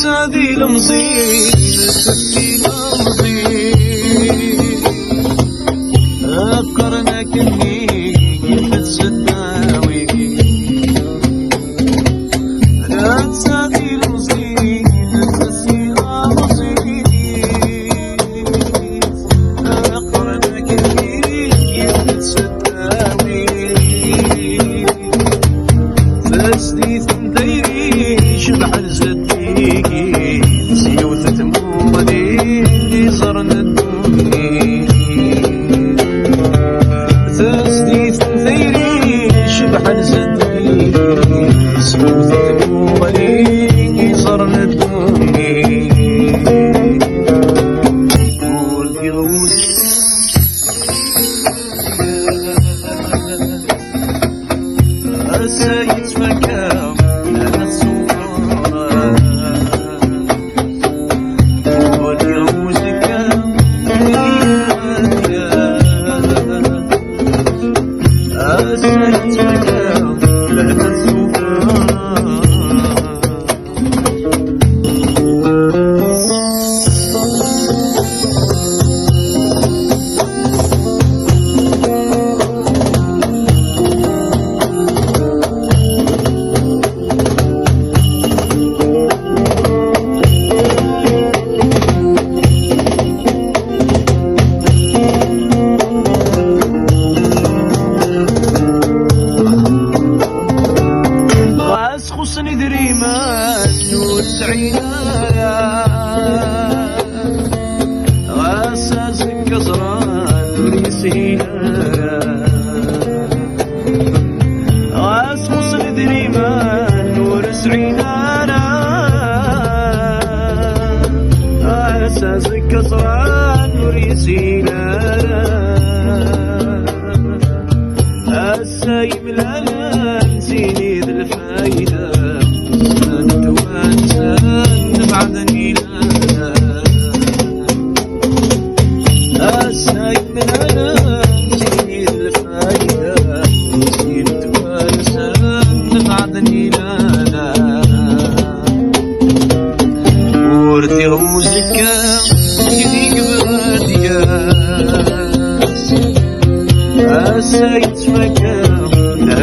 هذه المزيد تسكين المزيد أقرنا كني يفس الداوي هذه المزيد تسكين المزيد أقرنا كني يفس الداوي فاسدي ثنتيري شبع الزدي سيوثة مولي صرنا الدنيا تسدي ثنتيري شبع الزدي سيوثة مولي صرنا الدنيا قول قولي سيد فكام أنا السفران واليوم زكام سيد فكام أنا السفران خصني دريمات وسعينا غاسازك كسران وريسينا غاس خصني دريمات ورسعينا غاسازك كسران وريسينا السايم لا نسيني ذا الفايدة انت وانسان بعدني لا السايم لا نسيني ذا الفايدة انت وانسان بعدني لا ورثي غوزك يديك بادية السايد فكام لا